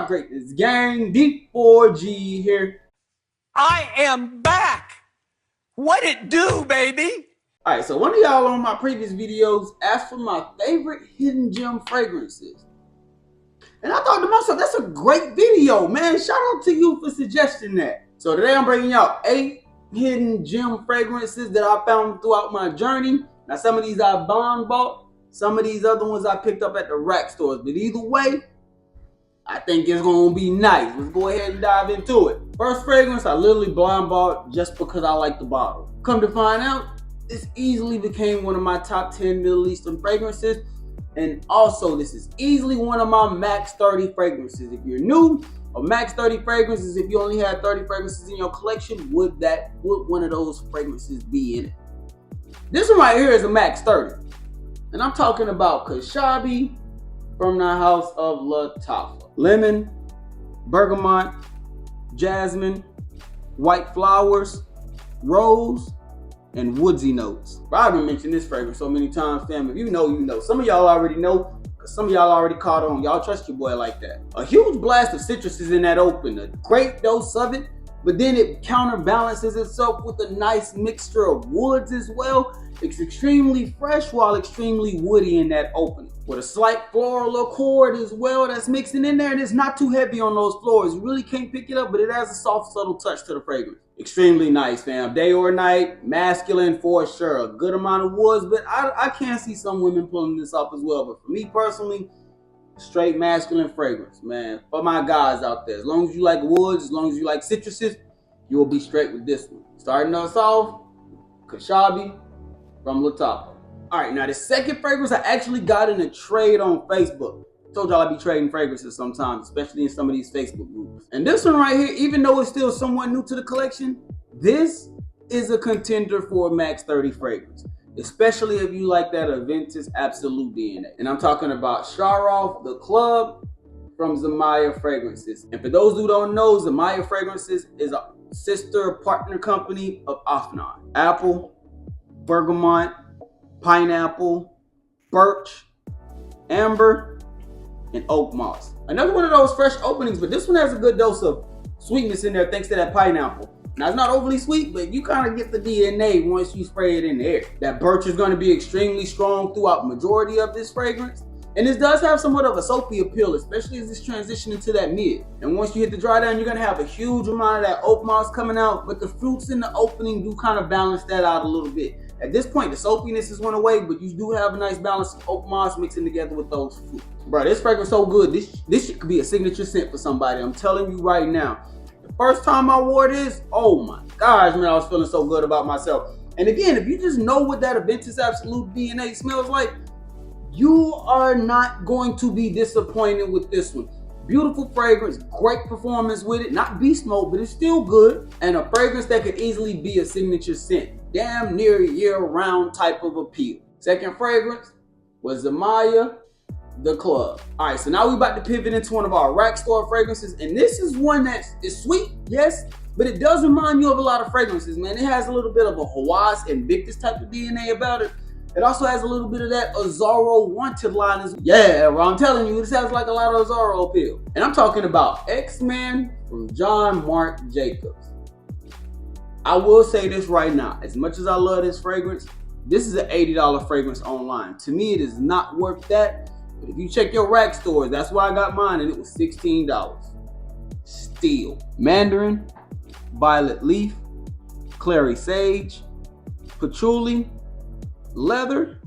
up, greatness gang? D4G here. I am back. What it do, baby? Alright, so one of y'all on my previous videos asked for my favorite hidden gem fragrances. And I thought to myself, that's a great video, man. Shout out to you for suggesting that. So today I'm bringing y'all 8 hidden gem fragrances that I found throughout my journey. Now some of these I bond bought, some of these other ones I picked up at the rack stores. But either way, I think it's gonna be nice. Let's go ahead and dive into it. First fragrance I literally blind bought just because I like the bottle. Come to find out, this easily became one of my top 10 Middle Eastern fragrances. And also this is easily one of my max 30 fragrances. If you're new, a max 30 fragrances, if you only had 30 fragrances in your collection, would one of those fragrances be in it? This one right here is a max 30. And I'm talking about Kaibi from the house of Lattafa. Lemon, bergamot, jasmine, white flowers, rose, and woodsy notes. I've been mentioning this fragrance so many times, fam. If you know, you know. Some of y'all already know, because some of y'all already caught on. Y'all trust your boy like that. A huge blast of citrus is in that open, a great dose of it, but then it counterbalances itself with a nice mixture of woods as well. It's extremely fresh while extremely woody in that opening, with a slight floral accord as well that's mixing in there, and it's not too heavy on those floors. You really can't pick it up, but it has a soft, subtle touch to the fragrance. Extremely nice, fam. Day or night, masculine for sure. A good amount of woods, but I can see some women pulling this off as well. But for me personally, straight masculine fragrance, man. For my guys out there, as long as you like woods, as long as you like citruses, you will be straight with this one. Starting us off, Kaibi from Lattafa. All right, now the second fragrance I actually got in a trade on Facebook. I told y'all I'd be trading fragrances sometimes, especially in some of these Facebook groups. And this one right here, even though it's still somewhat new to the collection, this is a contender for a max 30 fragrance, especially if you like that Aventus Absolute DNA. And I'm talking about Char Off The Club from Zamaya Fragrances. And for those who don't know, Zamaya Fragrances is a sister partner company of Afnan. Apple, bergamot, pineapple, birch, amber, and oak moss. Another one of those fresh openings, but this one has a good dose of sweetness in there thanks to that pineapple. Now it's not overly sweet, but you kind of get the DNA once you spray it in the air. That birch is going to be extremely strong throughout majority of this fragrance. And this does have somewhat of a soapy appeal, especially as this transition into that mid. And once you hit the dry down, you're gonna have a huge amount of that oak moss coming out, but the fruits in the opening do kind of balance that out a little bit. At this point, the soapiness has went away, but you do have a nice balance of oak moss mixing together with those fruits. Bro, this fragrance is so good. This shit could be a signature scent for somebody. I'm telling you right now. The first time I wore this, oh my gosh, man, I was feeling so good about myself. And again, if you just know what that Aventus Absolute DNA smells like, you are not going to be disappointed with this one. Beautiful fragrance, great performance with it. Not beast mode, but it's still good. And a fragrance that could easily be a signature scent. Damn near year-round type of appeal. Second fragrance was Zamaya The Club. All right, so now we're about to pivot into one of our rack store fragrances. And this is one that is sweet, yes, but it does remind you of a lot of fragrances, man. It has a little bit of a Hawaii Invictus type of DNA about it. It also has a little bit of that Azzaro Wanted line as well. Yeah, bro, I'm telling you, this has like a lot of Azzaro appeal. And I'm talking about XMen from John Marc Jacobs. I will say this right now, as much as I love this fragrance, this is an $80 fragrance online. To me, it is not worth that. But if you check your rack stores, that's why I got mine, and it was $16. Still. Mandarin, violet leaf, clary sage, patchouli, leather,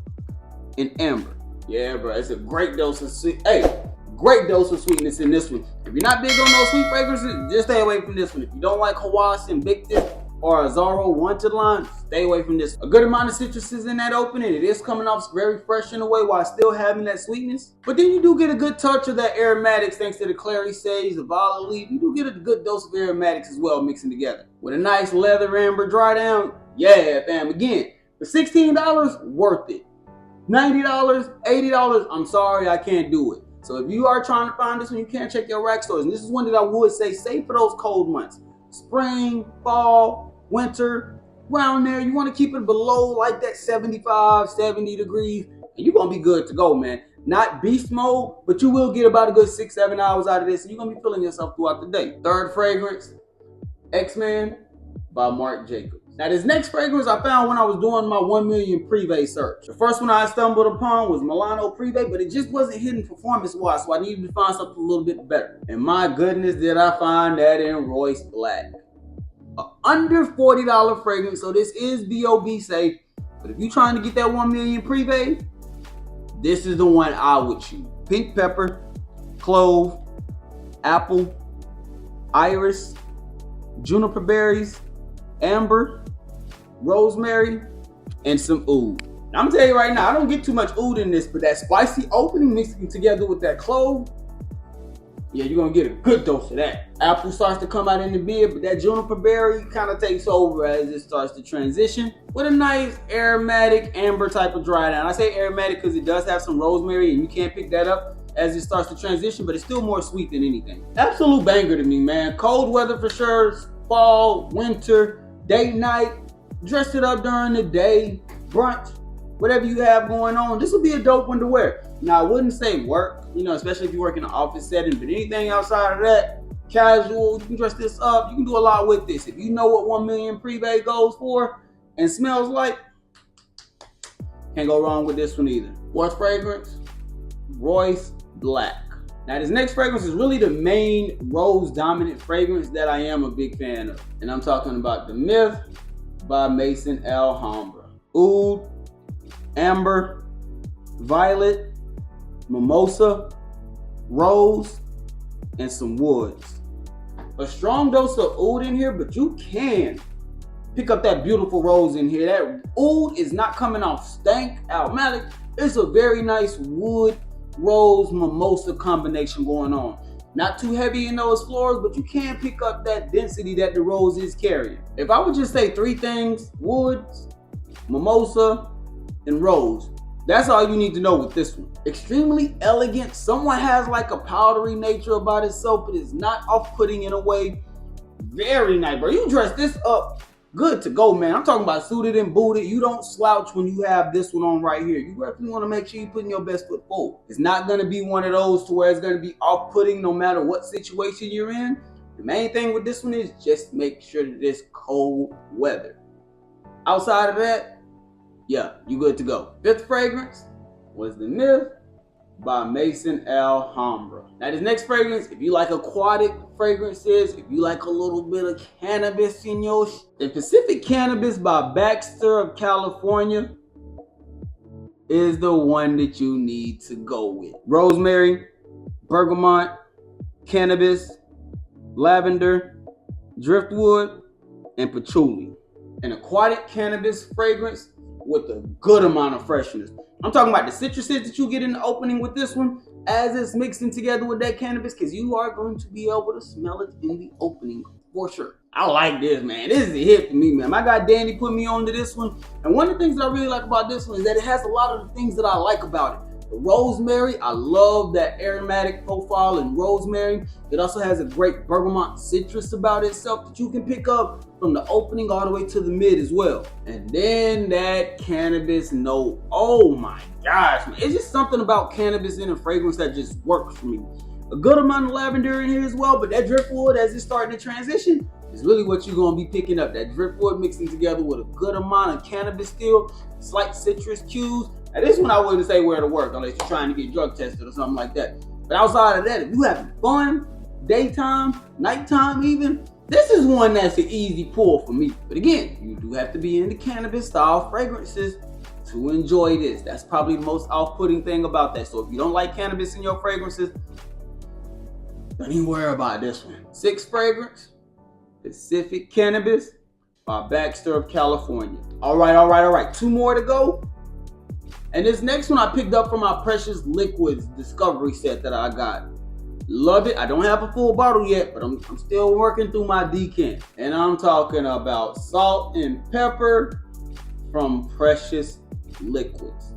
and amber. Yeah, bro, it's a great dose of sweet. Hey, great dose of sweetness in this one. If you're not big on those sweet fragrances, just stay away from this one. If you don't like Hawaii Invictus or Azzaro Wanted line, stay away from this. A good amount of citruses in that opening. It is coming off very fresh in a way while still having that sweetness. But then you do get a good touch of that aromatics thanks to the clary sage, the violet leaf. You do get a good dose of aromatics as well mixing together. With a nice leather amber dry down. Yeah, fam. Again, for $16, worth it. $90, $80, I'm sorry, I can't do it. So if you are trying to find this one, you can't check your rack stores. And this is one that I would say, save for those cold months. Spring, fall, winter, around there. You want to keep it below like that 75, 70 degrees, and you're going to be good to go, man. Not beast mode, but you will get about a good 6-7 hours out of this, and you're gonna be feeling yourself throughout the day. Third fragrance, XMen by Marc Jacobs. Now this next fragrance I found when I was doing my 1 million Privé search. The first one I stumbled upon was Milano Privé, but it just wasn't hitting performance-wise, so I needed to find something a little bit better. And my goodness, did I find that in Royce Black. Under $40 fragrance, so this is BOB safe, but if you're trying to get that 1 million Privé, this is the one I would choose. Pink pepper, clove, apple, iris, juniper berries, amber, rosemary, and some oud. Now, I'm gonna tell you right now, I don't get too much oud in this, but that spicy opening mixing together with that clove, yeah, you're gonna get a good dose of that. Apple starts to come out in the mid, but that juniper berry kind of takes over as it starts to transition with a nice aromatic amber type of dry down. I say aromatic because it does have some rosemary and you can't pick that up as it starts to transition, but it's still more sweet than anything. Absolute banger to me, man. Cold weather for sure, fall, winter, date night, dress it up during the day, brunch, whatever you have going on. This would be a dope one to wear. Now, I wouldn't say work, you know, especially if you work in an office setting, but anything outside of that, casual, you can dress this up, you can do a lot with this. If you know what 1 million Privé goes for and smells like, can't go wrong with this one either. Fourth fragrance, Royce Black. Now this next fragrance is really the main rose dominant fragrance that I am a big fan of. And I'm talking about the Myth by Maison Alhambra. Oud, amber, violet, mimosa, rose, and some woods. A strong dose of oud in here, but you can pick up that beautiful rose in here. That oud is not coming off stank, aromatic. It's a very nice wood, rose, mimosa combination going on. Not too heavy in those florals, but you can pick up that density that the rose is carrying. If I would just say three things, woods, mimosa, and rose, that's all you need to know with this one. Extremely elegant. Someone has like a powdery nature about itself, but it's not off-putting in a way. Very nice, bro. You dress this up, good to go, man. I'm talking about suited and booted. You don't slouch when you have this one on right here. You definitely want to make sure you're putting your best foot forward. It's not going to be one of those to where it's going to be off-putting no matter what situation you're in. The main thing with this one is just make sure that it's cold weather. Outside of that, yeah, you good to go. Fifth fragrance was the Myth by Maison Alhambra. Now this next fragrance, if you like aquatic fragrances, if you like a little bit of cannabis in your the Pacific Cannabis by Baxter of California is the one that you need to go with. Rosemary, bergamot, cannabis, lavender, driftwood, and patchouli. An aquatic cannabis fragrance with a good amount of freshness. I'm talking about the citruses that you get in the opening with this one as it's mixing together with that cannabis, because you are going to be able to smell it in the opening for sure. I like this, man. This is a hit for me, man. My guy Danny put me on to this one. And one of the things that I really like about this one is that it has a lot of the things that I like about it. The rosemary, I love that aromatic profile in rosemary. It also has a great bergamot citrus about itself that you can pick up from the opening all the way to the mid as well. And then that cannabis note, oh my gosh, man. It's just something about cannabis in a fragrance that just works for me. A good amount of lavender in here as well, but that driftwood as it's starting to transition is really what you're gonna be picking up. That driftwood mixing together with a good amount of cannabis still, slight citrus cues. Now this one I wouldn't say where to work unless you're trying to get drug tested or something like that. But outside of that, if you having fun, daytime, nighttime even, this is one that's an easy pull for me. But again, you do have to be into cannabis style fragrances to enjoy this. That's probably the most off-putting thing about that. So if you don't like cannabis in your fragrances, don't even worry about this one. Sixth fragrance, Pacific Cannabis by Baxter of California. All right. 2 more to go. And this next one I picked up from my Precious Liquids Discovery set that I got. Love it. I don't have a full bottle yet, but I'm still working through my decant. And I'm talking about Salt and Pepper from Precious Liquids.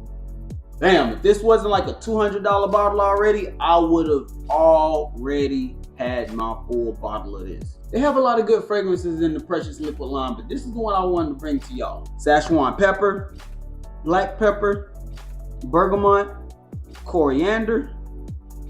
Damn, if this wasn't like a $200 bottle already, I would have already had my full bottle of this. They have a lot of good fragrances in the Precious Liquid line, but this is the one I wanted to bring to y'all. Szechuan pepper, black pepper, bergamot, coriander,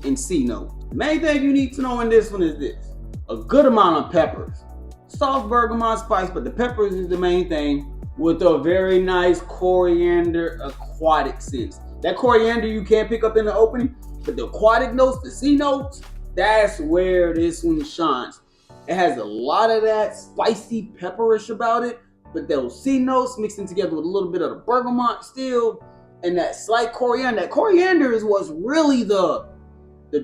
and C note. The main thing you need to know in this one is this: a good amount of peppers. Soft bergamot spice, but the peppers is the main thing, with a very nice coriander aquatic sense. That coriander you can't pick up in the opening, but the aquatic notes, the C notes, that's where this one shines. It has a lot of that spicy pepperish about it, but those C notes mixing together with a little bit of the bergamot still, and that slight coriander. That coriander is what's really the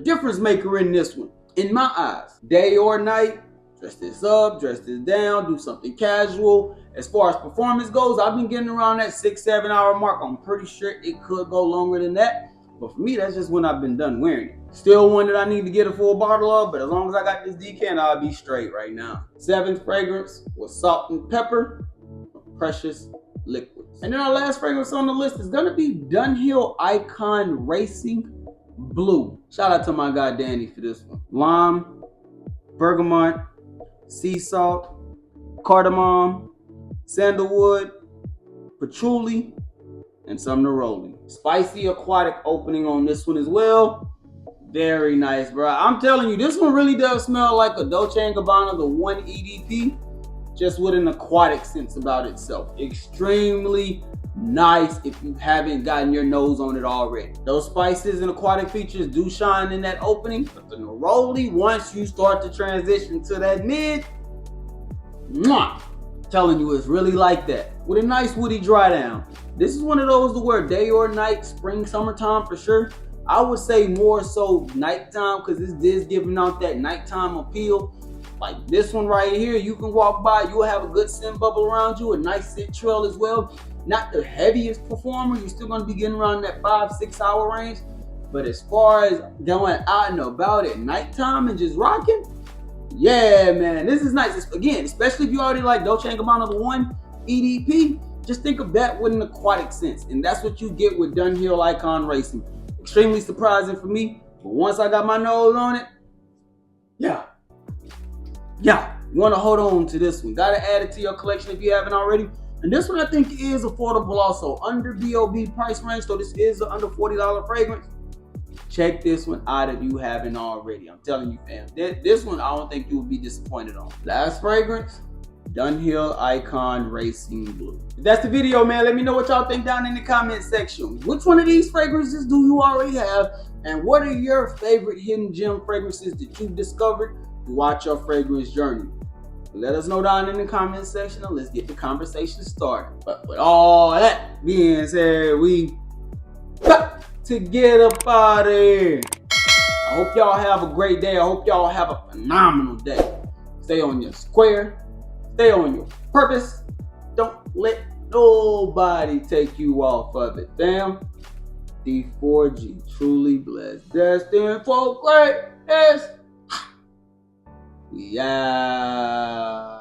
difference maker in this one, in my eyes. Day or night, dress this up, dress this down, do something casual. As far as performance goes, I've been getting around that 6-7 hour mark. I'm pretty sure it could go longer than that, but for me, that's just when I've been done wearing it. Still one that I need to get a full bottle of, but as long as I got this decant, I'll be straight right now. 7th fragrance was Salt and Pepper, Precious Liquids. And then our last fragrance on the list is gonna be Dunhill Icon Racing Blue. Shout out to my guy Danny for this one. Lime, bergamot, sea salt, cardamom, sandalwood, patchouli, and some neroli. Spicy aquatic opening on this one as well. Very nice, bro. I'm telling you, this one really does smell like a Dolce & Gabbana, the 1 EDP, just with an aquatic sense about itself. Extremely nice if you haven't gotten your nose on it already. Those spices and aquatic features do shine in that opening, but the neroli, once you start to transition to that mid, mwah, telling you, it's really like that, with a nice woody dry down. This is one of those to wear day or night, spring, summertime for sure. I would say more so nighttime, because this is giving out that nighttime appeal. Like this one right here, you can walk by, you'll have a good scent bubble around you, a nice scent trail as well. Not the heaviest performer, you're still going to be getting around that 5-6 hour range. But as far as going out and about at nighttime and just rocking, yeah, man, this is nice. Again, especially if you already like Dolce & Gabbana, the 1 EDP, just think of that with an aquatic sense. And that's what you get with Dunhill Icon Racing. Extremely surprising for me, but once I got my nose on it, yeah, you want to hold on to this one. Got to add it to your collection if you haven't already. And this one I think is affordable also, under BOB price range, so this is an under $40 fragrance. Check this one out if you haven't already. I'm telling you, fam, this one I don't think you will be disappointed on. Last fragrance, Dunhill Icon Racing Blue. If that's the video, man, let me know what y'all think down in the comment section. Which one of these fragrances do you already have? And what are your favorite hidden gem fragrances that you've discovered throughout your fragrance journey? Let us know down in the comment section and let's get the conversation started. But with all that being said, we got to get up out of here. I hope y'all have a great day. I hope y'all have a phenomenal day. Stay on your square. Stay on your purpose. Don't let nobody take you off of it, fam. D4G, truly blessed, destined for greatness. Yeah.